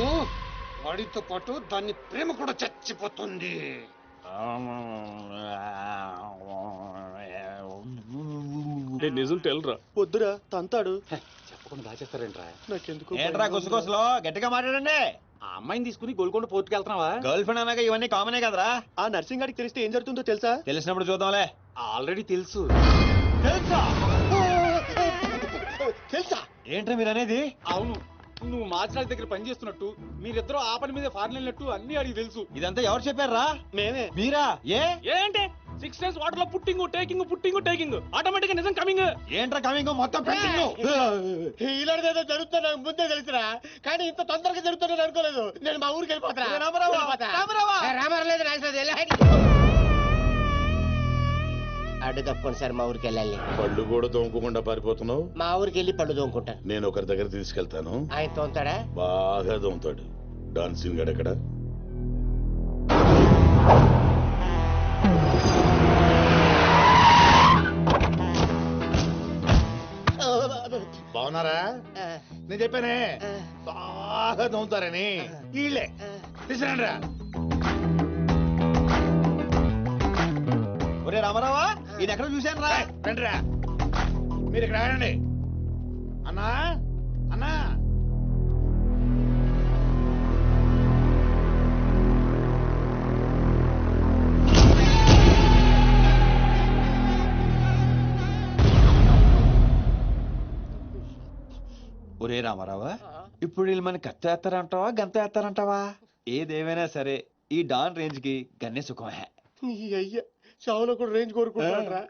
ఇప్పుడు వాడితో పాటు దాన్ని ప్రేమ కూడా చచ్చిపోతుంది. నిజం తెలరా? వద్దురా తంతాడు. చెప్పకుండా దాచేస్తారేంట్రా? నాకెందుకు ఏంట్రా గుసగుసలో గట్టిగా మాట్లాడండి. ఆ అమ్మాయిని తీసుకుని గోల్కొండ పోర్టుకి వెళ్తున్నావా? గర్ల్ ఫ్రెండ్ అనగా ఇవన్నీ కామనే కదరా. ఆ నర్సింగ్ గారికి తెలిస్తే ఏం జరుగుతుందో తెలుసా? తెలిసినప్పుడు చూద్దాంలే. ఆల్రెడీ తెలుసు. తెలుసా? తెలుసా? ఏంట్రా మీరు అనేది? అవును, నువ్వు మార్చినాథ్ దగ్గర పని చేస్తున్నట్టు, మీరిద్దరూ ఆ పని మీద ఫారెన్ వెళ్ళినట్టు అన్ని అడిగి తెలుసు. ఇదంతా ఎవరు చెప్పారా? మేమే. మీరా? ఏంటి 6 days వాటర్ లో టేకింగ్ ఆటోమేటిక్ నిజం కమింగ్. ఏంట్రా కమింగ్ మొత్తం పెండింగ్? ఇలాంటిదేదో జరుగుతుంది నాకు ముందే తెలుసురా, కానీ ఇంత తొందరగా జరుగుతుందని అనుకోలేదు. నేను మా ఊరికి వెళ్ళిపోతా. రామారావు లేదు అడ్డు తప్పుకోండి సార్, మా ఊరికి వెళ్ళాలి. పళ్ళు కూడా తోముకోకుండా పారిపోతున్నావు. మా ఊరికి వెళ్ళి పళ్ళు తోముకుంటాను. నేను ఒకరి దగ్గర తీసుకెళ్తాను. ఆయన తోముతాడా? బాగా తోముతాడు. డాన్సింగ్ గడ ఎక్కడ? బాగున్నారా? నేను చెప్పానే బాగా తోముతారని. వీళ్ళే తీసుకురండి రా. ఒరే రామారావా, ఈయన ఎక్కడ చూశాను రా. రండి రా, మీరు ఇక్కడ రండి. అన్నా అన్నా, ఒరే రామారావా, ఇప్పుడు వీళ్ళు మన కత్తి వేస్తారంటావా గంత వేస్తారంటావా? ఏదేమైనా సరే ఈ డాన్ రేంజ్ కి గన్నే సుఖమే. నీ అయ్యా చావులో కూడా రేంజ్ కోరుకుంటారా?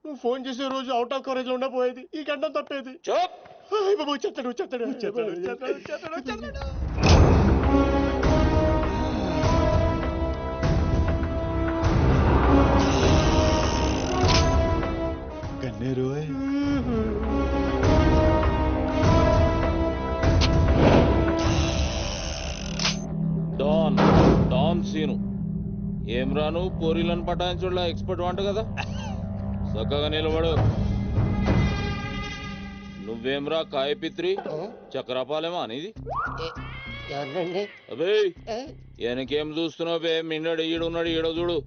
నువ్వు ఫోన్ చేసే రోజు అవుట్ ఆఫ్ కవరేజ్ లో ఉండపోయేది, ఈ గంటం తప్పేది. చెత్తాడు. గన్నే రోయ్. డాన్ సీను ఏం రాను పోరీలను పటాయించడంలో ఎక్స్పర్ట్ వంట కదా. చక్కగా నిలబడు. నువ్వేమ్రా కాయపిత్రి చక్రపాలేమా అనేది? ఎవరండి? అబే వెనకేం చూస్తున్నావు బే? మిన్నడు ఈడున్నాడు, ఈడో చూడు.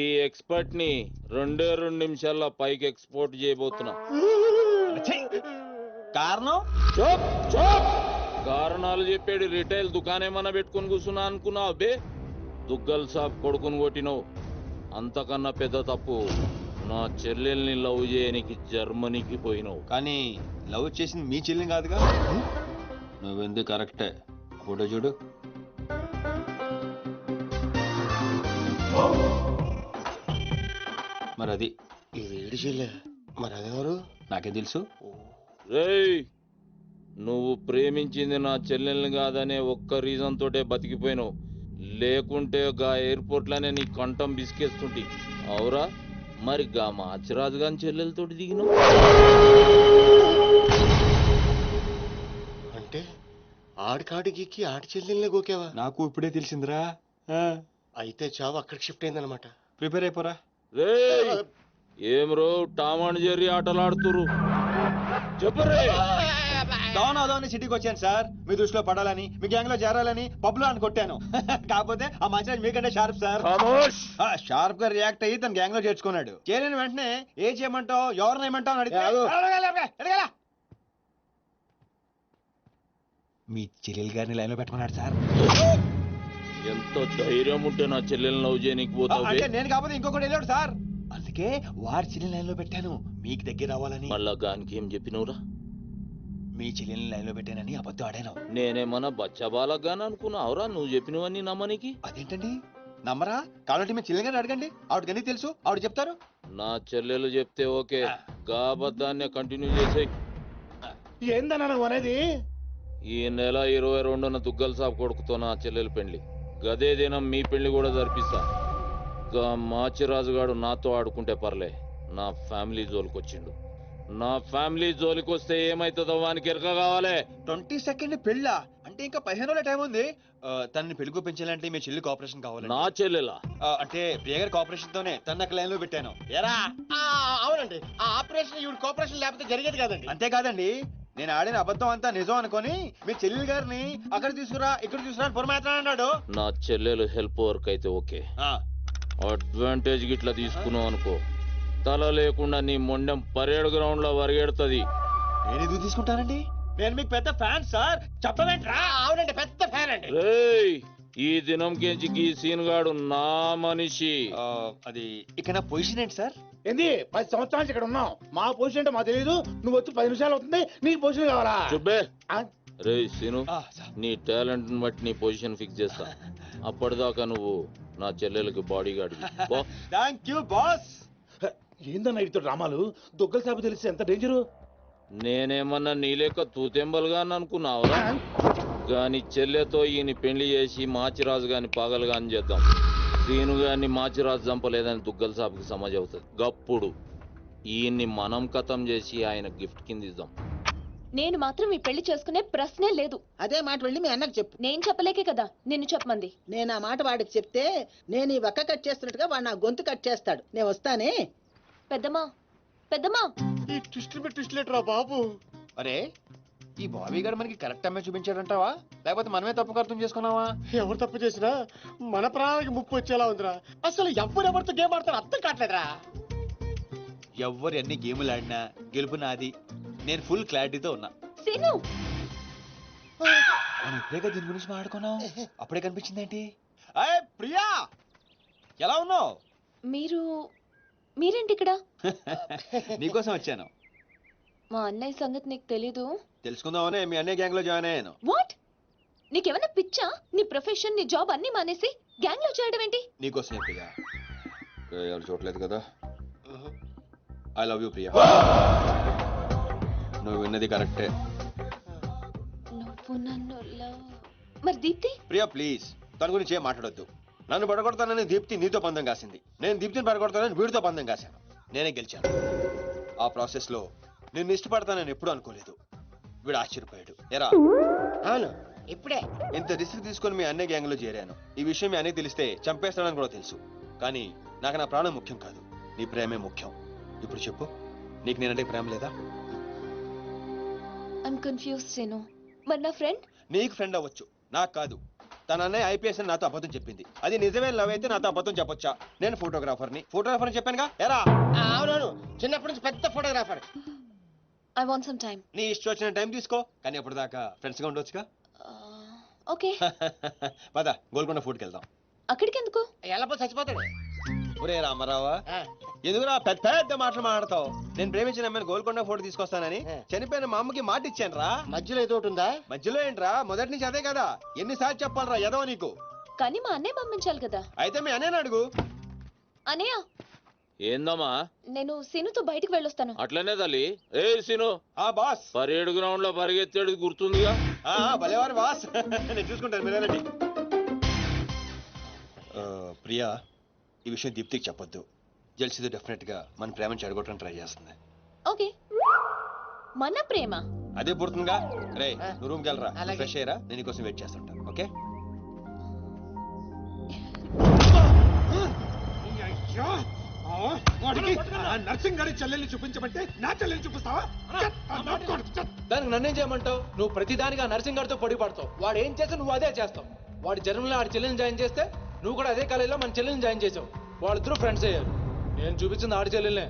ఈ ఎక్స్పర్ట్ ని 2 నిమిషాల్లో పైకి ఎక్స్పోర్ట్ చేయబోతున్నా. కారణం? కారణాలు చెప్పాడు. రిటైల్ దుకాణేమన్నా పెట్టుకుని కూర్చున్నా అనుకున్నావు బే? దుగ్గల్ సాబ్ కొడుకుని కొట్టినవు. అంతకన్నా పెద్ద తప్పు నా చెల్లెల్ని లవ్ చేయనికి జర్మనీకి పోయినావు. కానీ లవ్ చేసింది మీ చెల్లి కాదుగా. నువ్వెందుకు కరెక్టే. ఫోటో చూడు. మరి అది ఈ వేడి చెల్లె, మరి అదెవరు? నాకే తెలుసు. రేయ్, నువ్వు ప్రేమించింది నా చెల్లెల్ని కాదనే ఒక్క రీజన్ తోటే బతికిపోయినావు. లేకుంటే గా ఎయిర్పోర్ట్ లోనే నీ కంఠం బిసికేస్తుంటి. అవురా? మరి గా మాచిరాజు గాని చెల్లెలతోటి దిగినావు. అంటే ఆడికాడికి ఆడి చెల్లెల్ని గోకేవా? నాకు ఇప్పుడే తెలిసిందిరా. అయితే చావు అక్కడికి షిఫ్ట్ అయిందనమాట. ప్రిపేర్ అయిపోరా. రేయ్, ఏం రో టామ్ అండ్ జెర్రీ ఆటలాడుతురు? చెప్పరే. డాన్ అదోని సిటీకి వచ్చాను సార్, మీ దృష్టిలో పడాలని, మీ గ్యాంగ్ లో చేరాలని పబ్ లో అని కొట్టాను. కాకపోతే ఆ మంచి మీకంటే షార్ప్ సార్. షార్ప్ గా రియాక్ట్ అయ్యి తన గ్యాంగ్ లో చేర్చుకున్నాడు. చేరిన వెంటనే ఏ చేయమంటావు, ఎవరిని ఏమంటావు అని అడిగితే మీ చెల్లెలు గారిని లైన్ లో పెట్టుకున్నాడు సార్. ఎంత ధైర్యం ఉంటే నా చెల్లెల్ని లవ్ చేయనికి పోతావు? అంటే నేను కాకపోతే ఇంకొకటి వెళ్ళాడు సార్, అందుకే వారి చెల్లెలు లైన్ లో పెట్టాను మీకు దగ్గర రావాలని. మళ్ళా గానికి ఏం చెప్పినవురా? మీ చెల్లెల్ని లైన్ లో పెట్టానని అబద్ధం ఆడాను. నేనేమన్నా బచ్చబాలగాని అనుకున్నావురా నువ్వు చెప్పినవన్నీ నమ్మనికి? అదేంటండి నమ్మరా? కాబట్టి మీ చెల్లెలు గారిని అడగండి, ఆవిడకి తెలుసు, ఆవిడ చెప్తారు. నా చెల్లెలు చెప్తే ఓకే, గా అబద్ధాన్ని కంటిన్యూ చేసే. ఏందన్నా నువ్వు అనేది? ఈ నెల 22న దుగ్గల్ సాబ్ కొడుకుతో నా చెల్లెలు పెళ్లి. గదే దినం మీ పెళ్లి కూడా జరిపిస్తా. గా మాచిరాజుగాడు నాతో ఆడుకుంటే పర్లే, నా ఫ్యామిలీ జోలికొచ్చిండు. నా ఫ్యామిలీ జోలికొస్తే ఏమైతుందో వానికి ఎరక కావాలి. 22nd పెళ్ళా? అంటే ఇంకా 15 రోజుల టైం ఉంది. తనని పెళ్లి పెంచాలంటే మీ చెల్లి కోఆపరేషన్ కావాలి. నా చెల్లెలా? అంటే ప్రియ గారి కోఆపరేషన్ తోనే తన లైన్ లో పెట్టాను. ఎరా? అవునండి, ఆ ఆపరేషన్ ఈవిడ కోఆపరేషన్ లేకపోతే జరిగేది కాదండి. అంతేకాదండి, నేను ఆడిన అబద్ధం అంతా నిజం అనుకొని మీ చెల్లెలు గారిని అక్కడ తీసుకురా ఇక్కడ తీసుకురా అని పొరమాట్లాడు. నా చెల్లెలు హెల్ప్ వర్క్ అయితే ఓకే, అడ్వాంటేజ్ గిట్లా తీసుకున్నావు అనుకో తల లేకుండా నీ మొండెం పరేడ్ గ్రౌండ్ లో వరిగెడుతుంది. నేను ఎందుకు తీసుకుంటానండి? నేను మీకు పెద్ద ఫ్యాన్ సార్. చెప్పవేంట్రా? అవునండి, పెద్ద ఫ్యాన్ అండి. రేయ్, ఈ దినం కెంచి ఈ సీన్ గాడు నా మనిషి. అది ఇక నా పొజిషన్ ఏంటి సార్? ఏంది 10 సంవత్సరాల నుంచి ఇక్కడ ఉన్నావు. మా పొజిషన్ అంటే మాకు తెలియదు. నువ్వు వచ్చి 10 నిమిషాలు అవుతుంది, నీకు పొజిషన్ కావాలా? చుబ్బే. ఆ? రేయ్ సీను, సార్. నీ టాలెంట్ బట్టి నీ పొజిషన్ ఫిక్స్ చేస్తా. అప్పటిదాకా నువ్వు నా చెల్లెలకి bodyguard. Thank you boss. ఏందన్న ఇటు డ్రామాలు? దొగ్గల సాబు తెలిసి ఎంత డేంజరు. నేనేమన్నా నీ లెక్క తూతెంబలుగా అనుకున్నావురా? గాని చెల్లెతో ఈయన పెళ్లి చేసి మాచిరాజు గాని పాగలు గాని చేద్దాం. సీను గాని మాచిరాజు చంపలేదని దుగ్గల సాబుకి సమాజ్ అవుతుంది. గప్పుడు ఈయన్ని మనం కథం చేసి ఆయన గిఫ్ట్ కింద ఇద్దాం. నేను మాత్రం ఈ పెళ్లి చేసుకునే ప్రశ్నే లేదు. అదే మాట వెళ్ళి మీ అన్నకు చెప్పు. నేను చెప్పలేకే కదా నిన్ను చెప్పమంది. నేను ఆ మాట వాడికి చెప్తే నేను ఈ వక్క కట్ చేస్తున్నట్టుగా వాడు నా గొంతు కట్ చేస్తాడు. నేను వస్తానే. పెద్దమ్మా, పెద్దమ్మా, ఈ ట్విస్ట్ లేటరా బాబు. అరే, ఈ బాబీ గారు మనకి కరెక్ట్ అమ్మాయి చూపించాడంటావా, లేకపోతే మనమే తప్పుగా అర్థం చేసుకున్నావా? ఎవరు తప్పు చేసినా మన ప్రాణానికి ముప్పు వచ్చేలా ఉందిరా. అసలు ఎవరెవరితో గేమ్ ఆడతారో అర్థం కావట్లేదురా. ఎవరు ఎన్ని గేములు ఆడినా గెలుపు నాది. నేను ఫుల్ క్లారిటీతో ఉన్నా. సీను, మనం ఇప్పుడే దీని గురించి మాట్లాడుకున్నాం, అప్పుడే కనిపించింది ఏంటి? అయ్యే ప్రియా, ఎలా ఉన్నావు? మీరేంటి ఇక్కడ? నీకోసం వచ్చాను. మా అన్నయ్య సంగతి నీకు తెలీదు. తెలుసుకుందామనే మీ అన్నయ్య గ్యాంగ్ లో జాయిన్ అయ్యాను. వాట్? నీకేమైనా పిచ్చా? నీ ప్రొఫెషన్, నీ జాబ్ అన్ని మానేసి గ్యాంగ్ లో చేయడం ఏంటి? నీకోసమే ప్రియా. ఎవరు చూడలేదు కదా. I love you Priya. నువ్వు విన్నది కరెక్టే. నువ్వు నన్ను మరి దీప్తి? ప్రియా ప్లీజ్, తన గురించి ఏం మాట్లాడొద్దు. నన్ను పడగొడతానని దీప్తి నీతో పందెం కాసింది. నేను దీప్తిని పడగొడతానని వీడితో పందెం కాశాను. నేనే గెలిచాను. ఆ ప్రాసెస్ లో నిన్ను ఇష్టపడతానని ఎప్పుడు అనుకోలేదు. వీడు ఆశ్చర్యపోయాడు. ఎరా? అవును, ఇప్పుడే. ఇంత రిస్క్ తీసుకొని మీ అన్నయ్య గ్యాంగ్ లో చేరాను. ఈ విషయం మీ అన్నయ్య తెలిస్తే చంపేస్తాడని కూడా తెలుసు. కానీ నాకు నా ప్రాణం ముఖ్యం కాదు, నీ ప్రేమే ముఖ్యం. ఇప్పుడు చెప్పు, నీకు నేనంటే ప్రేమ లేదా? I'm confused Seenu. మరి నా ఫ్రెండ్? నీకు ఫ్రెండ్ అవ్వచ్చు, నాకు కాదు. తన అన్నయ్య ఐపీఎస్ అని నాతో అబద్ధం చెప్పింది. అది నిజమే లవ్ అయితే నాతో అబద్ధం చెప్పొచ్చా? నేను ఫోటోగ్రాఫర్ని చెప్పానుగా. ఎరా? అవునవును, చిన్నప్పటి నుంచి పెద్ద photographer. I want some time. నీ ఇష్టం వచ్చిన టైం తీసుకో, కానీ అప్పటిదాకా ఫ్రెండ్స్ గా ఉండొచ్చుగా. ఓకే. పద, గోల్కొండ ఫుడ్కి వెళ్దాం. అక్కడికి ఎందుకు? ఎలా చచ్చిపోతాడు. ఒరే రామారావా, ఎందుకురా పెద్ద పెద్ద మాటలు మాట్లాడతావు? నేను ప్రేమించిన అమ్మాయిని గోల్కొండ ఫోటో తీసుకొస్తానని చనిపోయిన మా అమ్మకి మాట ఇచ్చాను రా. మధ్యలో ఏదో ఒకటి ఉందా? మధ్యలో ఏంట్రా, మొదటి నుంచి అదే కదా. ఎన్నిసార్లు చెప్పాలరా ఎదవ నీకు? కానీ మా అన్నయ్య పంపించాలి కదా. అయితే మీ అన్నయ్యని అడుగు. అన్నయ్య, ఏందమ్మా? నేను సీనుతో బయటికి వెళ్ళొస్తాను. అట్లనే తల్లి. ఏ సీను, ఆ బాస్ పరేడ్ గ్రౌండ్ లో పరిగెత్తేది గుర్తుందిగా? భలేవారు బాస్. నేను చూసుకుంటాను, మీరేనండి. ప్రియా, ఈ విషయం దీప్తికి చెప్పొద్దు. జెల్సీతో డెఫినెట్ గా మన ప్రేమను చెడగొట్టడానికి ట్రై చేస్తుంది. ఓకే. మన ప్రేమ అదే పుడుతుందిగా. రే, నువ్వు రూమ్కి వెళ్ళరా, అలాగే. ఫ్రెష్ అయ్యరా, నేను నీకోసం వెయిట్ చేస్తుంటా. ఓకే? అయ్యో, వాడికి ఆ నర్సింగ్ గారి చెల్లెల్ని చూపించమంటే నా చెల్లెల్ని చూపిస్తావా? దానికి నన్నేం చేయమంటావు? నువ్వు ప్రతిదానికి ఆ నర్సింగ్ గారితో పొడి పడతావు. వాడు ఏం చేస్తే నువ్వు అదే చేస్తావు. వాడి జన్మలో ఆడి చెల్లెని జాయిన్ చేస్తే నువ్వు కూడా అదే కాలేజీలో మన చెల్లెని జాయిన్ చేసావు. వాళ్ళిద్దరూ ఫ్రెండ్స్ అయ్యారు. నేను చూపించింది ఆడి చెల్లెలనే.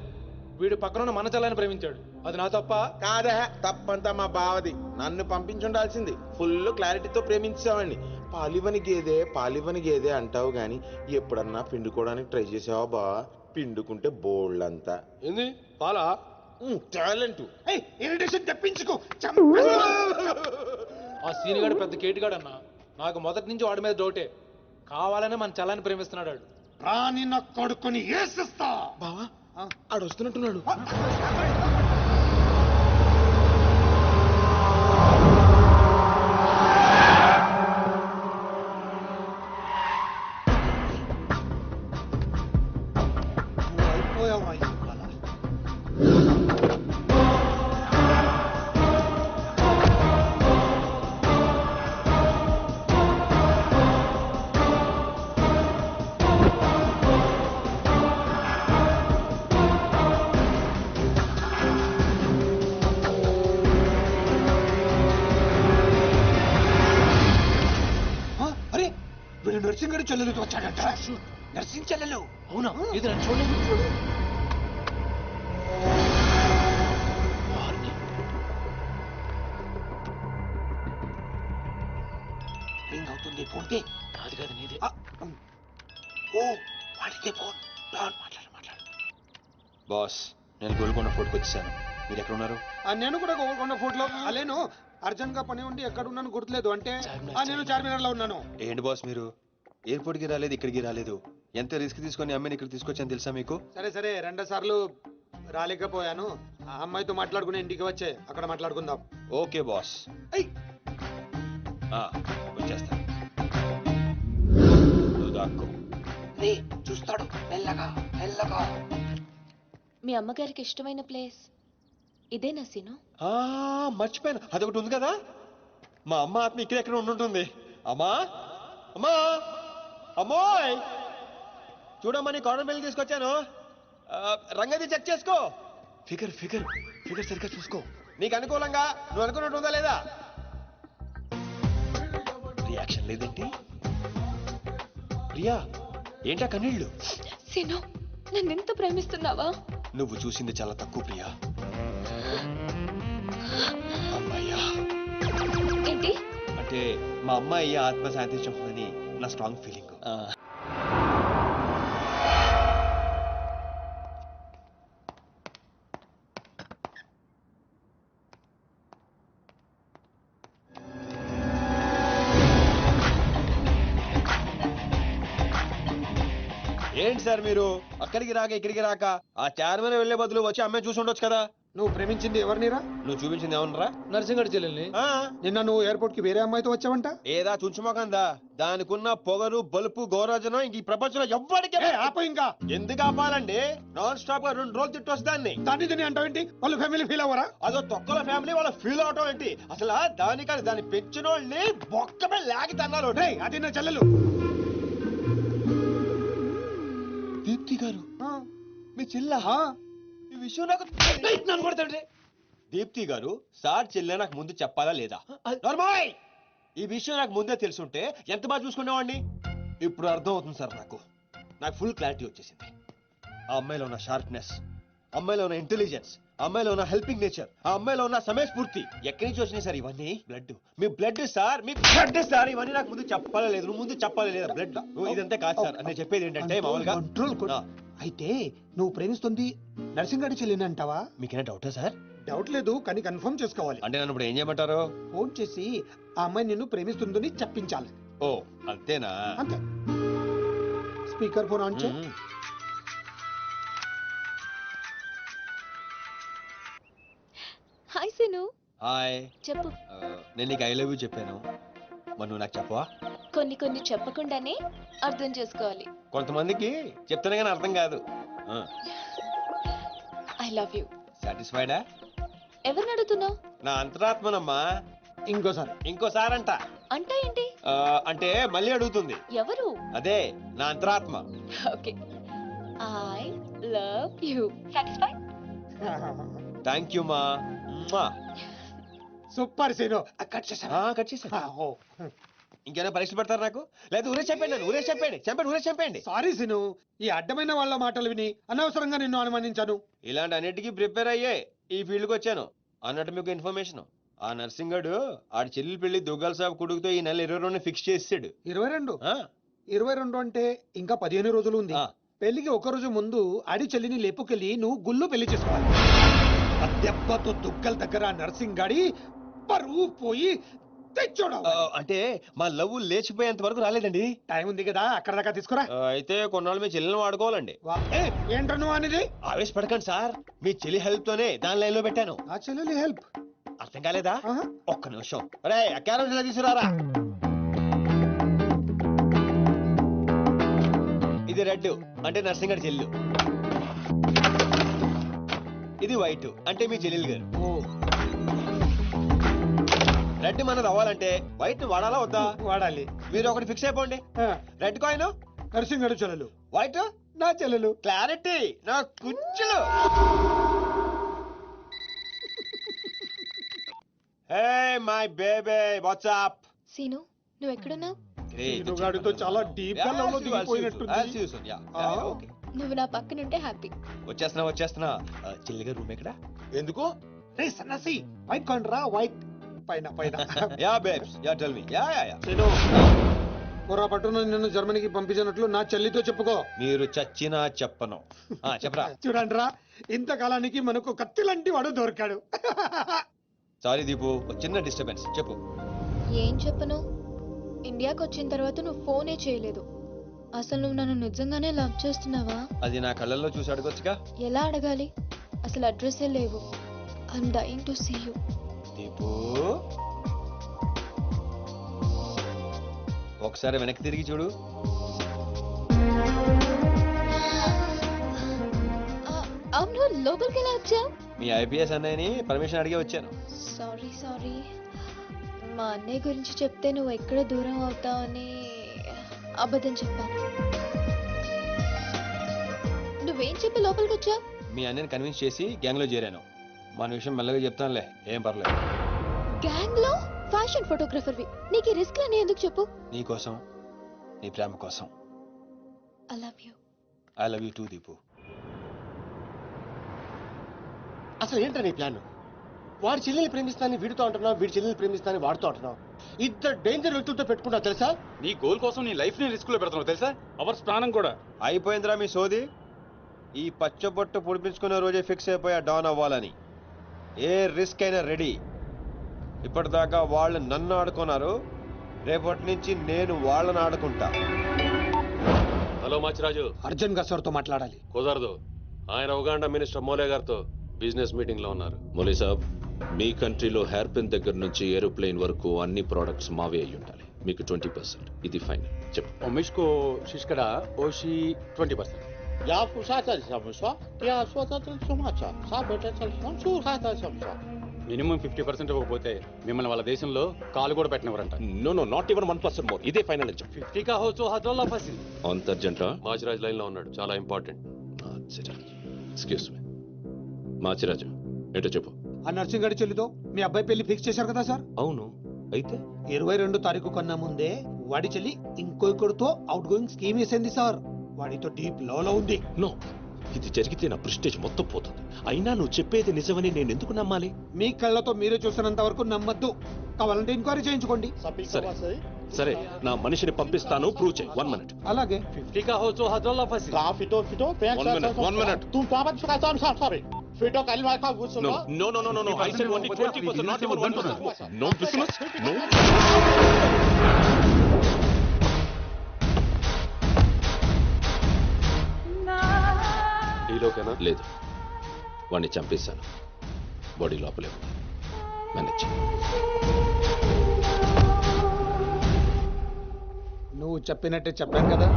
వీడు పక్కన మన చెల్లని ప్రేమించాడు. అది నా తప్ప కాదా? తప్పంతా మా బావది. నన్ను పంపించుండాల్సింది. ఫుల్ క్లారిటీతో ప్రేమించావండి. పాలివని గేదే అంటావు గాని ఎప్పుడన్నా పిండుకోవడానికి ట్రై చేసావా బా? పిండుకుంటే బోల్డ్ ఏంది పాలా? టాలెంట్. ఇరిటేషన్ తెప్పించుకో. ఆ సీనిగాడు పెద్ద కేటుగాడు అన్న. నాకు మొదటి నుంచి వాడి మీద డౌటే. కావాలనే మన చెల్లని ప్రేమిస్తున్నాడు. రాని నా కొడుకుని ఏసిస్తా. బావా ఆడు వస్తున్నట్టున్నాడు. అయిపోయావా ఇవాళ? నర్సింగ్ గారి చెల్లెలతో వచ్చాడంట. నర్సింగ్ చెల్లెలు. అవునా? ఇది నన్ను చూడలేదు. రింగ్ అవుతుంది. ఫోన్ కి. కాదు కాదు నీదే. ఓ వాడికే ఫోన్. మాట్లాడు. బాస్, నేను గోల్కొండ ఫోర్ట్కి వచ్చేసాను. మీరు ఎక్కడ ఉన్నారు? నేను కూడా గోల్కొండ ఫోర్ట్లో. అలేను అర్జెంట్ గా పని ఉండి ఎక్కడ ఉన్నాను గుర్తులేదు. అంటే నేను చార్మినార్ లో ఉన్నాను. ఏంటి బాస్ మీరు ఎయిర్పోర్ట్కి రాలేదు, ఇక్కడికి రాలేదు. ఎంత రిస్క్ తీసుకొని అమ్మాయిని ఇక్కడ తీసుకొచ్చాను తెలుసా మీకు? సరే 2 సార్లు రాలేకపోయాను. ఆ అమ్మాయితో మాట్లాడుకుని ఇంటికి వచ్చే అక్కడ మాట్లాడుకుందాం. Okay boss. వచ్చేస్తా. నువ్వు దాక్కో. చూస్తాడు మెల్లగా. మీ అమ్మగారికి ఇష్టమైన ప్లేస్ ఇదేనా సీను? మర్చిపోయాను, అదొకటి ఉంది కదా. మా అమ్మ ఆత్మ ఇక్కడెక్కడ ఉండుంటుంది. అమ్మా అమ్మా అమ్మోయ్, చూడమ్మా నీ కాటన్ బిల్ తీసుకొచ్చాను. రంగది చెక్ చేసుకో. ఫిగర్ సరిగ్గా చూసుకో. నీకు అనుకూలంగా నువ్వు అనుకున్నట్టు ఉందా లేదా? రియాక్షన్ లేదేంటి? ప్రియా, ఏంటా కన్నీళ్ళు? సీను, నన్నెంత ప్రేమిస్తున్నావా? నువ్వు చూసింది చాలా తక్కువ ప్రియా. అమ్మాయ్యా ఏంటి? అంటే మా అమ్మాయి ఆత్మ శాంతించుకుంటుందని నా స్ట్రాంగ్ ఫీలింగ్. ఏంటి సార్ మీరు అక్కడికి రాక ఇక్కడికి రాక ఆ చార్మినార్ వెళ్లే బదులు వచ్చి అమ్మాయి చూసి ఉండొచ్చు కదా. నువ్వు ప్రేమించింది ఎవరినిరా? నువ్వు చూపించింది ఏమన్నారా? నర్సింగడి చెల్లెల్ని. నిన్న నువ్వు ఎయిర్పోర్ట్ కి వేరే అమ్మాయితో వచ్చావంట. ఏదా చుంచుమోకందా? దానికున్న పొగరు బలుపు గౌరవజనం ఇంక ఈ ప్రపంచంలో ఎవ్వడికి. ఆపో ఇంకా. ఎందుకు ఆపాలండి? నాన్ స్టాప్ గా 2 రోజులు తిట్టొచ్చు దాన్ని. దాన్ని అంటావేంటి? వాళ్ళ ఫ్యామిలీ ఫీల్ అవ్వరా? అదో తొక్కల ఫ్యామిలీ వాళ్ళ ఫీల్ అవటం ఏంటి? అసలు దానికని దాన్ని పెంచిన వాళ్ళని బొక్కమే లాగి తన్నారు. అది నా చెల్లెలు. దీప్తి గారు మీ చెల్ల? ఈ విషయం నాకు నన్ను కొడతాడు. దీప్తి గారు సార్ చెల్లె నాకు ముందు చెప్పాలా లేదా? ఈ విషయం నాకు ముందే తెలుసుంటే ఎంత బాగా చూసుకునేవాడిని. ఇప్పుడు అర్థం అవుతుంది సార్. నాకు ఫుల్ క్లారిటీ వచ్చేసింది. ఆ అమ్మాయిలో ఉన్న షార్ప్నెస్, అమ్మాయిలో ఉన్న ఇంటెలిజెన్స్, అమ్మాయిలో ఉన్న హెల్పింగ్ నేచర్, ఆ అమ్మాయిలో ఉన్న సమయస్ఫూర్తి ఎక్కడి నుంచి వచ్చినాయి సార్ ఇవన్నీ? బ్లడ్, మీ బ్లడ్ సార్, మీ బ్లడ్ సార్. ఇవన్నీ నాకు ముందు చెప్పాలా లేదు? నువ్వు ముందు చెప్పాలి లేదా? బ్లడ్ ఇదంతా కాదు సార్. నేను చెప్పేది ఏంటంటే మామూలుగా అయితే నువ్వు ప్రేమిస్తుంది నర్సింగ్ గారి చెల్లిని అంటావా? మీకేనా డౌటా సార్? డౌట్ లేదు, కానీ కన్ఫర్మ్ చేసుకోవాలి. అంటే నన్ను ఇప్పుడు ఏం చేయమంటారు? ఫోన్ చేసి ఆ అమ్మాయి నిన్ను ప్రేమిస్తుందని చెప్పించాలి. ఓ అంతేనా? అంతే. స్పీకర్ ఫోన్ ఆన్ చే. హాయ్ సీను. హాయ్. చెప్పు. నేను నీకు ఐ లవ్ యూ చెప్పాను, మరి నువ్వు నాకు చెప్పవా? కొన్ని చెప్పకుండానే అర్థం చేసుకోవాలి. కొంతమందికి చెప్తానే కానీ అర్థం కాదు. I love you. సాటిస్ఫైడా? ఎవరిని అడుగుతున్నావు? నా అంతరాత్మనమ్మా. ఇంకోసారి అంట. అంటే ఏంటి? అంటే మళ్ళీ అడుగుతుంది. ఎవరు? అదే నా అంతరాత్మ. Okay. I love you. Satisfy? Thank you మా. Super scene. కట్ చేసా. ఇంకేమైనా పరీక్షలు పెడతారు నాకు? లేదా ఊరే చెప్పండి. సారీ సీను, ఈ అడ్డమైన వాళ్ళ మాటలు విని అనవసరంగా నిన్ను అనుమానించాను. ఇలాంటి అన్నిటికీ ప్రిపేర్ అయ్యే ఈ ఫీల్డ్కి వచ్చాను. అన్నట్టు మీకు ఇన్ఫర్మేషన్, ఆ నర్సింగ్ గడు ఆడి చెల్లి పెళ్లి దుగ్గాల సాబ్ కొడుకుతో ఈ నెల 22 ఫిక్స్ చేసాడు. 22 అంటే ఇంకా 15 రోజులు ఉంది. పెళ్లికి ఒక రోజు ముందు ఆడి చెల్లిని లేపుకెళ్ళి నువ్వు గుళ్ళు పెళ్లి చేసుకోవాలి. దెబ్బతో దుగ్గల దగ్గర నర్సింగ్ గాడి పరువు పోయి తెచ్చోడం. అంటే మా లవ్ లేచిపోయేంత వరకు రాలేదండి. టైం ఉంది కదా, అక్కడ దాకా తీసుకురా. అయితే కొన్నాళ్ళు మీ చెల్లెని వాడుకోవాలండి. ఏంటను అనేది? ఆవేశపడకండి సార్, మీ చెల్లి హెల్ప్ తోనే దాని లైన్ లో పెట్టాను. ఆ చెల్లెలి హెల్ప్ అర్థం కాలేదా? ఒక్క నిమిషం. అరే క్యారెట్ తీసుకురారా. ఇది రెడ్ అంటే నర్సింగ్ గారి చెల్లు, ఇది వైట్ అంటే మీ చెల్లెలు గారు. రెడ్ మనది అవ్వాలంటే వైట్ ని వాడాలా వద్దా? వాడాలి. మీరు ఒకటి ఫిక్స్ అయిపోండి. రెడ్ కాయిన్ నర్సింగ్ గారి చెల్లెలు, వైట్ నా చెల్లెలు. క్లారిటీ నా కుచ్చులు. Hey my baby, what's up? Seenu, నువ్వు ఎక్కడున్నావు? సీనుగాడితో చాలా డీప్ గా లవ్ లో దిగిపోయినట్టుంది. నువ్వు నా పక్కనుంటే హ్యాపీ. వచ్చేస్తున్నా చిల్లిగా రూమ్ ఎక్కడ? ఎందుకు? రే సన్నాసి వైట్ కొండ్రా వైట్ పైన పైన yeah babes yeah tell me yeah Seenu పొరపాటున నిన్ను జర్మనీకి పంపించినట్లు నా చెల్లితో చెప్పుకో. మీరు చచ్చినా చెప్పను. చెప్పరా. చూడండిరా ఇంతకాలానికి మనకు కత్తి లాంటి వాడు దొరికాడు. సారీ దీపు, చిన్న డిస్టర్బెన్స్. చెప్పు. ఏం చెప్పను? ఇండియాకి వచ్చిన తర్వాత నువ్వు ఫోనే చేయలేదు. అసలు నువ్వు నన్ను నిజంగానే లవ్ చేస్తున్నావా? అది నా కళ్ళల్లో చూసి అడగొచ్చుగా. ఎలా అడగాలి? అసలు అడ్రస్సే లేవు. I'm dying to see you. Deepu ఒకసారి వెనక్కి తిరిగి చూడు. అవును, లోపలికి ఎలా వచ్చావు? మీ ఐపీఎస్ అన్నయ్యని పర్మిషన్ అడిగి వచ్చాను. సారీ మా అన్నయ్య గురించి చెప్తే నువ్వు ఎక్కడ దూరం అవుతావని అబద్ధం చెప్పాను. నువ్వేం చెప్పి లోపలికి వచ్చావు? మీ అన్నయ్యని కన్విన్స్ చేసి గ్యాంగ్ లో చేరాను. మన విషయం మెల్లగా చెప్తానులే, ఏం పర్లేదు. గ్యాంగ్ లో ఫ్యాషన్ ఫోటోగ్రఫర్వి, నీకు ఈ రిస్క్ అని ఎందుకు చెప్పు? నీ కోసం, నీ ప్రేమ కోసం. I love you. I love you two Deepu. అసలు ఏంటో నీ ప్లాన్? వాడి చెల్లెల్ని ప్రేమిస్తానని వీడితో అంటున్నావు, వీడి చెల్లెల్ని ప్రేమిస్తానని వాడితో అంటున్నావు. ఇద్దరు డేంజర్ వ్యక్తులతో పెట్టుకున్నావు తెలుసా? నీ గోల్ కోసం నీ లైఫ్ ని రిస్క్ లో పెడుతున్నావు తెలుసా? అవర్స్ ప్రాణం కూడా. అయిపోయిందిరా మీ సోది. ఈ పచ్చబొట్టు పొడిపించుకునే రోజే ఫిక్స్ అయిపోయా డాన్ అవ్వాలని. ఏ రిస్క్ అయినా రెడీ. ఇప్పటిదాకా వాళ్ళు నన్ను ఆడుకున్నారు, రేపటి నుంచి నేను వాళ్ళని ఆడుకుంటా. హలో మాచిరాజు, అర్జున్ గా సార్తో మాట్లాడాలి. కుదరదు. ఆయన ఉగాండా మినిస్టర్ మోలే గారితో బిజినెస్ మీటింగ్ లో ఉన్నారు. మోలీ సాబ్, మీ కంట్రీలో హెయిర్ పిన్ దగ్గర నుంచి ఏరోప్లేన్ వరకు అన్ని ప్రోడక్ట్స్ మావే అయి ఉండాలి. మీకు 20%. ఇది ఫైనల్. చెప్పు. ఒమిష్కో శిష్కడ ఓషి 20%. Ya pusat samsa, ya swata sumacha, sabeta samsu hata samsa. Minimum 50% ఇవ్వకపోతే మిమ్మల్ని వాళ్ళ దేశంలో కాలు కూడా పెట్టినవరంట. No not even 1% more. ఇదే ఫైనల్ అని చెప్పు. 50 కా హోచో హజల్లా ఫసి. అంత అర్జెంటా? మాచిరాజ్ లైన్ లో ఉన్నాడు, చాలా ఇంపార్టెంట్. Excuse me. మాచిరాజు ఏంటో చెప్పు. ఆ నర్సింగ్ గారి చెల్లితో మీ అబ్బాయి పెళ్లి ఫిక్స్ చేశారు కదా సార్? అవును. అయితే 22 తారీఖు కన్నా ముందే వాడి చెల్లి ఇంకొకరితో అవుట్ గోయింగ్ స్కీమ్ వేసింది సార్. వాడితో డీప్ లో ఉంది. నో, ఇది జరిగితే నా ప్రెస్టేజ్ మొత్తం పోతుంది. అయినా నువ్వు చెప్పేది నిజమని నేను ఎందుకు నమ్మాలి? మీ కళ్ళతో మీరే చూసినంత వరకు నమ్మద్దు. కావాలంటే ఎంక్వైరీ చేయించుకోండి. సరే, నా మనిషిని పంపిస్తాను, ప్రూవ్ చేయి. 1 minute. అలాగే. 50 కా హోచో హజల్లా ఫసి. Ka fito, One minute. Tu papat suka sorry. Fito kalima ka gusto mo? No. I said only 20%, not even 1%. No business. No. ఈలోకేనా? లేదు, వాడిని చంపేశాను. బాడీ లోపలే ఉంది. మేనేజ్. నువ్వు చెప్పినట్టే చెప్పాను కదా.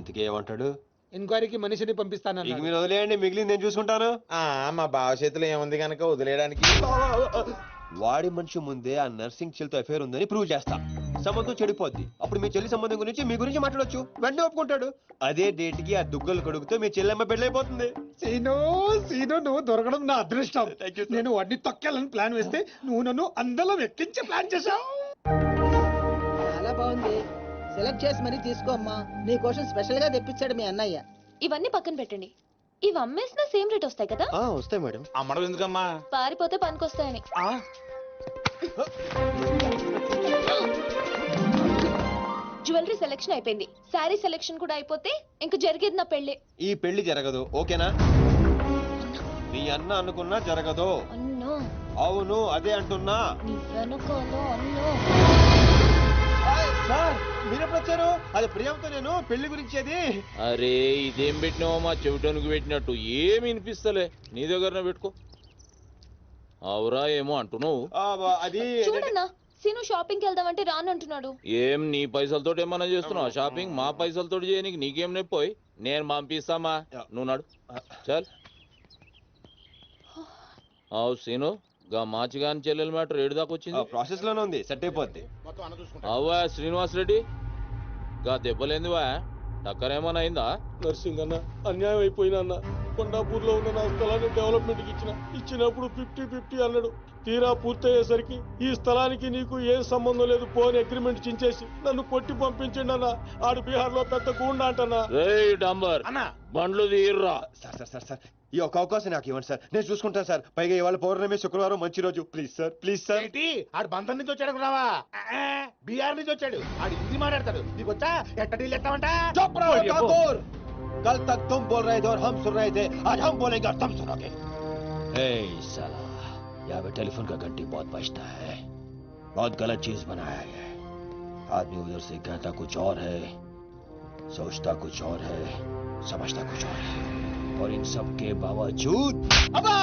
ఇంతకీ ఏమంటాడు? ఎంక్వైరీకి మనిషిని పంపిస్తాను. ఇక మీరు వదిలేయండి, మిగిలింది నేను చూసుకుంటాను. మా బావ చేతిలో ఏముంది కనుక వదిలేయడానికి. వాడి మనిషి ముందే ఆ నర్సింగ్ చెల్లితో అఫేర్ ఉందని ప్రూవ్ చేస్తా. సంబంధం చెడిపోద్ది. అప్పుడు మీ చెల్లి సంబంధం గురించి మీ గురించి మాట్లాడొచ్చు. వెంటనే ఒప్పుకుంటాడు. అదే డేట్ కి ఆ దుగ్గలు కొడుకుతో మీ చెల్లెమ్మ పెళ్ళైపోతుంది. సీను నువ్వు దొరకడం నా అదృష్టం. నేను వాడిని తొక్కాలని ప్లాన్ వేస్తే నువ్వు నన్ను అందలో ఎక్కించి ప్లాన్ చేశావు. చాలా బాగుంది. సెలెక్ట్ చేసి మరీ తీసుకో అమ్మా. నీ కోసం స్పెషల్ గా తెప్పించాడు మీ అన్నయ్య. ఇవన్నీ పక్కన పెట్టండి. ఇవి అమ్మేసిన సేమ్ రేట్ వస్తాయి కదా? వస్తాయి మేడం. అమ్మడం ఎందుకమ్మా? పారిపోతే పనికొస్తాయని. జ్యువెలరీ సెలెక్షన్ అయిపోయింది. శారీ సెలెక్షన్ కూడా అయిపోతే ఇంక జరిగేది నా పెళ్లి. ఈ పెళ్లి జరగదు, ఓకేనా? నీ అన్న అనుకున్నా జరగదు. అన్నో. అవును, అదే అంటున్నా. నీ వెనుకోలో అన్నో. సార్ మీరెప్పుడు వచ్చారు? అది ప్రియాంతో నేను పెళ్లి గురించి. అది అరే ఇదేం పెట్టినావో మా చెవిటోనికి పెట్టినట్టు ఏమి వినిపిస్తలే. నీ దగ్గరనే పెట్టుకో. అవురా ఏమో అంటున్నావు. అది చూడన్నా, సీను షాపింగ్కి వెళ్దామంటే రానంటున్నాడు. ఏం నీ పైసలతో ఏమన్నా చేస్తున్నావు షాపింగ్? మా పైసలతో చేయనీకి నీకేం నొప్పోయి? నేను పంపిస్తామా, నువ్వు నాడు. చల్. అవు సీను, గా మాచిగాని చెల్లెల మ్యాటర్ ఏడు దాకా వచ్చింది? ప్రాసెస్ లోనే ఉంది, సెట్ అయిపోద్ది. అవ్వా శ్రీనివాస్ రెడ్డి, గా దెబ్బలేందివా? టక్కరేమన్నా అయిందా? నర్సింగ్ అన్న అన్యాయం అయిపోయినా అన్న. కొండాపూర్లో ఉన్న నా స్థలాన్ని డెవలప్మెంట్కి ఇచ్చినప్పుడు 50-50 అన్నాడు. తీరా పూర్తయ్యేసరికి ఈ స్థలానికి నీకు ఏం సంబంధం లేదు పోని అగ్రిమెంట్ చించేసి నన్ను కొట్టి పంపించండి అన్న. ఆడు బీహార్ లో పెద్ద గూండా అంటన్నా. డంబర్ అన్నా బండ్లు తీర్రా. సార్ ఈ ఒక్క అవకాశం నాకు ఇవ్వండి సార్, నేను చూసుకుంటాను సార్. పైగా ఇవాళ పౌర్ణమి, శుక్రవారం మంచి రోజు. Please sir. ఏంటి ఆడు బంధం నుంచి వచ్చాడు అనుకున్నావా? బీహార్ నుంచి వచ్చాడు. ఆడు హిందీ మాట్లాడతాడు. నీకు వచ్చా ఎట్ట డీల్ ఎత్తామంట? कल तक तुम बोल रहे थे और हम सुन रहे थे, आज हम बोलेंगे और तुम सुनोगे. साला यहाँ पे टेलीफोन का घंटी बहुत बजता है. बहुत गलत चीज बनाया है. आदमी उधर से कहता कुछ और है, सोचता कुछ और है, समझता कुछ और है, और इन सब के बावजूद అబ్బా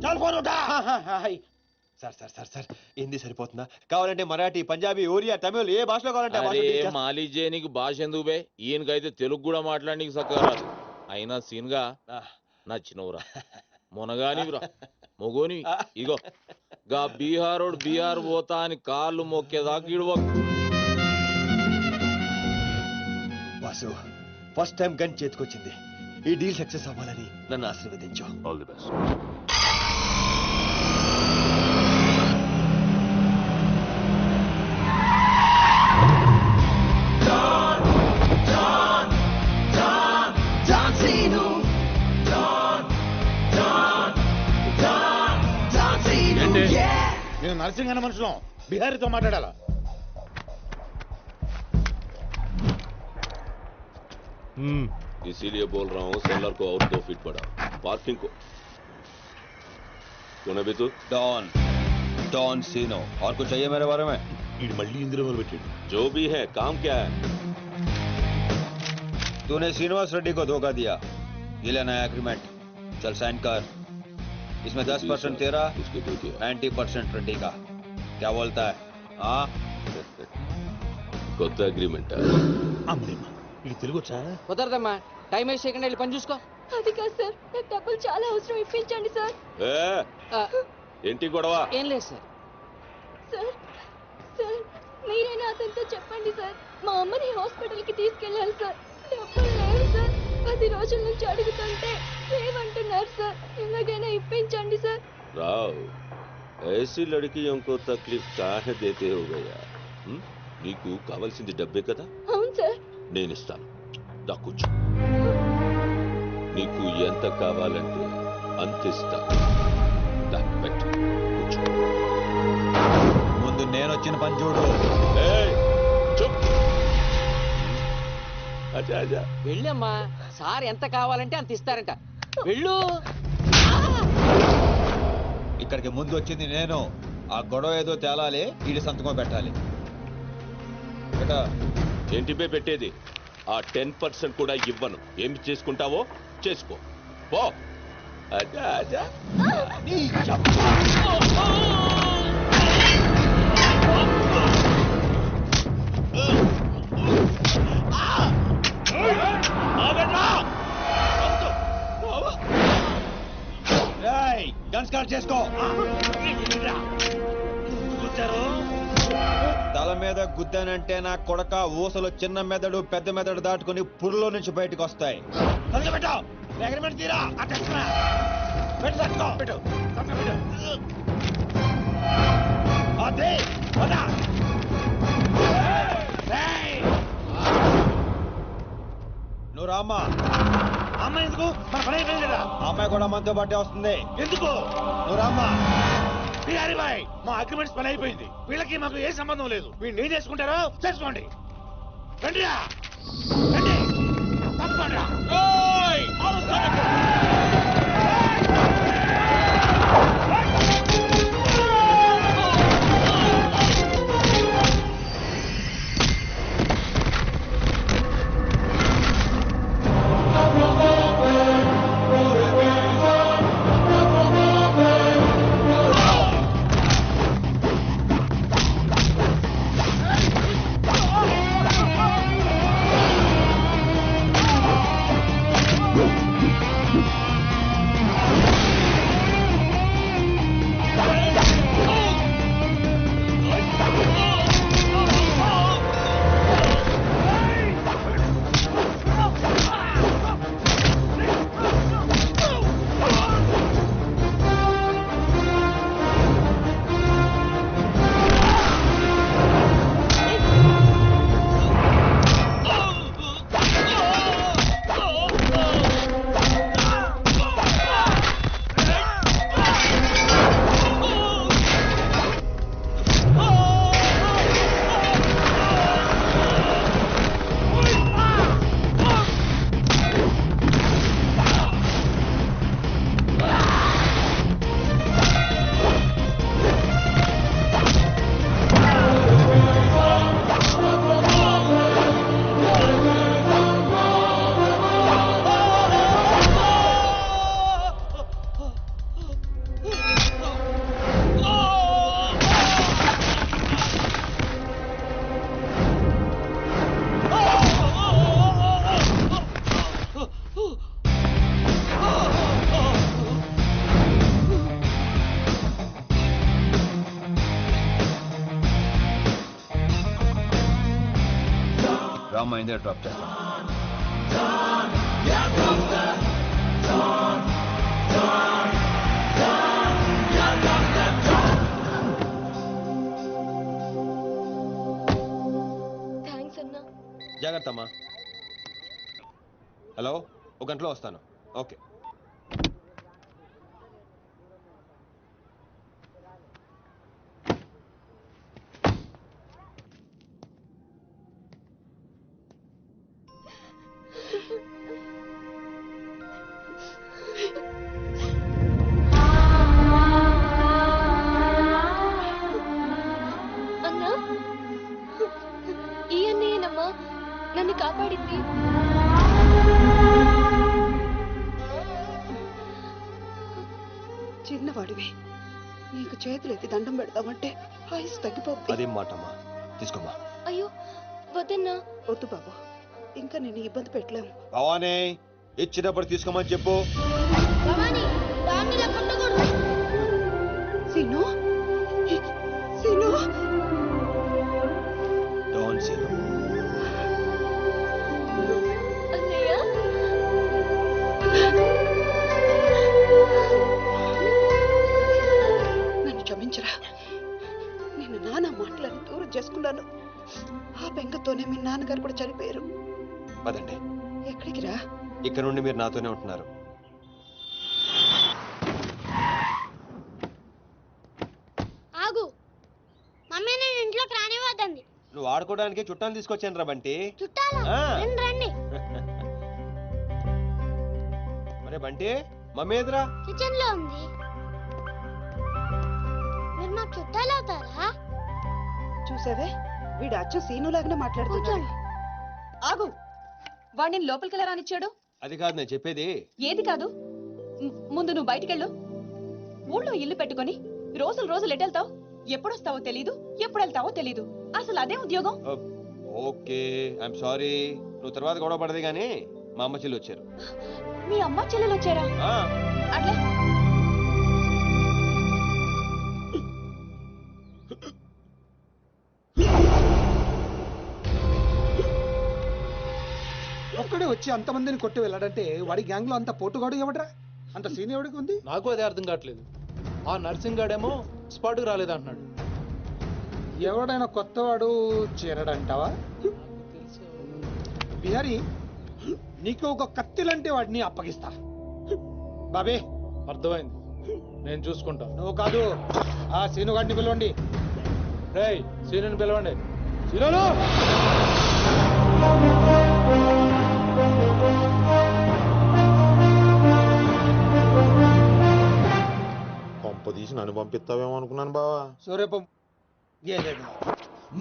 చల్ ఫోన్ ఉఠా. సార్ హిందీ సరిపోతుందా? కావాలంటే మరాఠీ, పంజాబీ, ఒరియా, తమిళ్ ఏ భాషలో కావాలంటే ఆ భాషలో అరే teach చేస్తా. మాలిజే నీకు భాష ఎందుకు బే? ఈయనకైతే తెలుగు కూడా మాట్లాడనీకి చక్కగా రాదు. అయినా సీన్గా నచ్చినవురా, మునగానివిరా, మొగోని. ఇగో గా బీహారోడు బీహార్ పోతా అని కాళ్ళు మొక్కేదాకా ఇడవకు. వాసు ఫస్ట్ టైం గన్ చేతికొచ్చింది. ఈ డీల్ సక్సెస్ అవ్వాలని నన్ను ఆశీర్వదించు. All the best. నేను నర్సింగ్ అన్న మనుషులం బిహారీతో మాట్లాడాలా? इसीलिए बोल रहा हूँ सेलर को और 2 फीट बढ़ा, पार्किंग को. कौन है तू? डॉन सीनो. और कुछ चाहिए मेरे बारे में? మళ్ళీ ఇందులో పెట్టాడు. जो भी है काम क्या है? तूने श्रीनिवास रेड्डी को धोखा दिया. ये लेना है एग्रीमेंट. चल साइन कर. इसमें 10% तेरा, 90% रेड्डी का. क्या बोलता है? हाँ కొత్త అగ్రిమెంట్. అమ్మేమ్మా ఇది తెలుగు వచ్చా? కుదరదమ్మా, టైం వేస్ట్ చేయకుండా వెళ్ళి పని చూసుకో. అది కాదు సార్, నాకు డబ్బులు చాలా అవసరం, ఇప్పించండి సార్. ఏంటి గొడవ? ఏం లేదు సార్. సార్ మీరైనా అతనితో చెప్పండి సార్. మా అమ్మని హాస్పిటల్కి తీసుకెళ్ళాలి సార్. డబ్బులు లేవు సార్. 10 రోజుల నుంచి అడుగుతుంటే లేవంటున్నారు సార్. ఎలాగైనా ఇప్పించండి సార్. రావ్ ऐसी लड़कियों को तकलीफ काहे देते हो गया? నీకు కావాల్సింది డబ్బే కదా? అవును సార్. నేను ఇస్తాను. దా కూర్చో. నీకు ఎంత కావాలంటే అంత ఇస్తా. దా పెట్టు, కూర్చో. ముందు నేను వచ్చిన పని చూడు. చూప్. అచ్చా అచ్చా వెళ్ళమ్మా, సార్ ఎంత కావాలంటే అంత ఇస్తారంట. వెళ్ళు. ఇక్కడికి ముందు వచ్చింది నేను. ఆ గొడవ ఏదో తేలాలి, ఈడి సంతకం పెట్టాలి. ఏంటి పే పెట్టేది? ఆ 10% కూడా ఇవ్వను. ఏమి చేసుకుంటావో చేసుకో పో. అచ్చా అచ్చా. గన్ స్టార్ట్ చేసుకో. తల మీద గుద్దానంటే నా కొడక ఊసలు చిన్న మెదడు పెద్ద మెదడు దాటుకుని పురులో నుంచి బయటకు వస్తాయి. నువ్వు రామ్మా. అమ్మాయి ఎందుకు? మన పని అయిపోయింది కదా. అమ్మాయి కూడా మనతో పాటే వస్తుంది. ఎందుకు? నువ్వు రామ్మా. బిహారీ బాయ్, మా అగ్రిమెంట్స్ పని అయిపోయింది. వీళ్ళకి మాకు ఏ సంబంధం లేదు. వీళ్ళు ఏం చేసుకుంటారో చేసుకోండి. రండిరా, రండి, తప్పకుండా. రామ్మా ఇందే డ్రాప్ చేస్తాను. థ్యాంక్స్ అన్నా. జాగ్రత్త అమ్మా. హలో, ఒక గంటలో వస్తాను. ఓకే. అన్నా, ఈ అన్నయ్యనమ్మా నన్ను కాపాడింది. చిన్నవాడివి, నీకు చేతులెత్తి దండం పెడతామంటే ఆయుస్ తగ్గిపోతుంది. అదేం మాటమ్మా, తీసుకోమ్మా. అయ్యో వద్దన్నా. వద్దు బాబు, ఇంకా నేను ఇబ్బంది పెట్టలేము. భవానీ, ఇచ్చినప్పుడు తీసుకోమని చెప్పు. సీను, సీను, డోంట్ సీను. అన్నయ్య, నన్ను క్షమించరా. నేను నాన్న మాటలను దూరం చేసుకున్నాను. ఆ బెంగతోనే మీ నాన్నగారు కూడా చనిపోయారు. పదండి. ఎక్కడికి రా? ఇక్కడ నుండి మీరు నాతోనే ఉంటున్నారు. ఆగు, మమ్మీ నేను ఇంట్లోకి రానివ్వద్దండి. నువ్వు ఆడుకోవడానికి చుట్టాలు తీసుకొచ్చాను రా బంటి. చుట్టాలా? ఆ. రండి. మరే బంటి, మమ్మీ ఎదురా? కిచెన్ లో ఉంది. మీరు నాకు చుట్టాలు అవుతారా? చూసావే, వీడు అచ్చ సీనులాగానే మాట్లాడుతున్నాడు. ఆగు, వాడిని లోపలికి ఎలా రానిచ్చాడు? అది కాదు నేను చెప్పేది. ఏది కాదు? ముందు నువ్వు బయటికెళ్ళు. ఊళ్ళో ఇల్లు పెట్టుకొని రోజులు రోజులు ఎటెళ్తావు? ఎప్పుడొస్తావో తెలీదు, ఎప్పుడు వెళ్తావో తెలీదు. అసలు అదే ఉద్యోగం. Okay, I'm sorry. నువ్వు తర్వాత గొడవ పడదు కానీ మా అమ్మ చెల్లి వచ్చారు. మీ అమ్మ చెల్లెలు వచ్చారా? అట్లా ఒక్కడే వచ్చి అంతమందిని కొట్టి వెళ్ళాడంటే వాడి గ్యాంగ్ లో అంత పోటుగాడు ఎవడరా? అంత సీన్ ఎవడికి ఉంది? నాకు అదే అర్థం కావట్లేదు. ఆ నర్సింగ్ గాడేమో స్పాట్కి రాలేదంటున్నాడు. ఎవడైనా కొత్తవాడు చేరడంటావా? బిహారీ, నీకు ఒక కత్తిలంటే వాడిని అప్పగిస్తా. బాబే, అర్థమైంది, నేను చూసుకుంటా. నువ్వు కాదు, ఆ సీనుగాడిని పిలవండి. రేయ్, సీనుని పిలవండి. సీనులు! పంప తీసి నన్ను పంపిస్తావేమో అనుకున్నాను బావా. సూర్యపం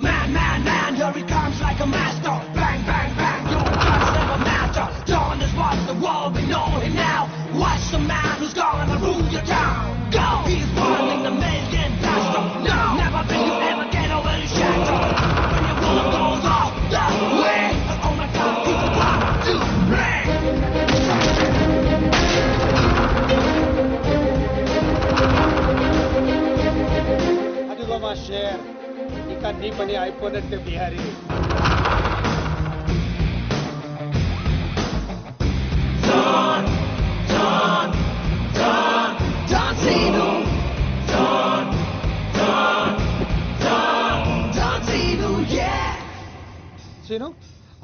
Man, man, man, here he comes like a master. Bang, bang, bang, your guns never matter. Dawn is what the world, we know him now. Watch the man who's gonna rule your town. Go! He's running the million faster. No! Never think you ever get over his shadow. When your world goes off the way. Oh my God, he's about to break. అదిగో మా share, ఇక నీ పని అయిపోయినట్టే Bihari. Scene,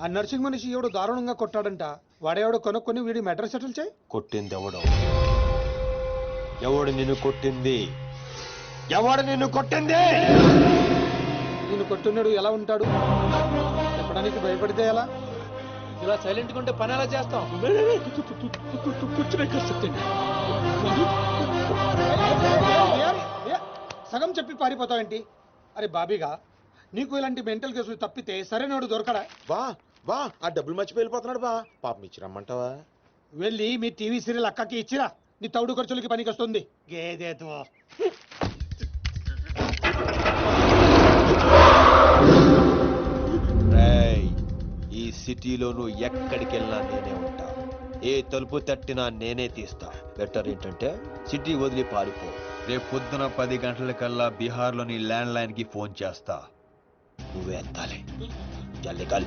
ఆ nursing మనిషి ఎవడు దారుణంగా కొట్టాడంట. వాడేవాడు కొనుక్కొని వీడి మెటర్ సెటిల్ చేయి. కొట్టింది ఎవడు? ఎవడు నిన్ను కొట్టింది? ఎవడు నిన్ను కొట్టింది? నిన్ను కొట్టున్నాడు ఎలా ఉంటాడు? చెప్పడానికి భయపడితే ఎలా? ఇలా సైలెంట్ గా ఉంటే పని ఎలా చేస్తాం? సగం చెప్పి పారిపోతావేంటి? అరే బాబీగా, నీకు ఇలాంటి మెంటల్ కేసులు తప్పితే సరైనడు దొరకడా? బా ఆ డబ్బులు మర్చిపోయి వెళ్ళిపోతున్నాడు బా. పాపం ఇచ్చిరమ్మంటావా? వెళ్ళి మీ టీవీ సీరియల్ అక్కకి ఇచ్చిరా. నీ తౌడు ఖర్చులకి పనికి వస్తుంది. గేదేతో ఈ సిటీలో నువ్వు ఎక్కడికి వెళ్ళినా నేనే ఉంటా. ఏ తలుపు తట్టినా నేనే తీస్తా. బెటర్ ఏంటంటే సిటీ వదిలి పారిపో. రేపు పొద్దున 10 గంటలకల్లా బీహార్లోని ల్యాండ్ లైన్ కి ఫోన్ చేస్తా. నువ్వే ఎత్తాలి. చల్ निकल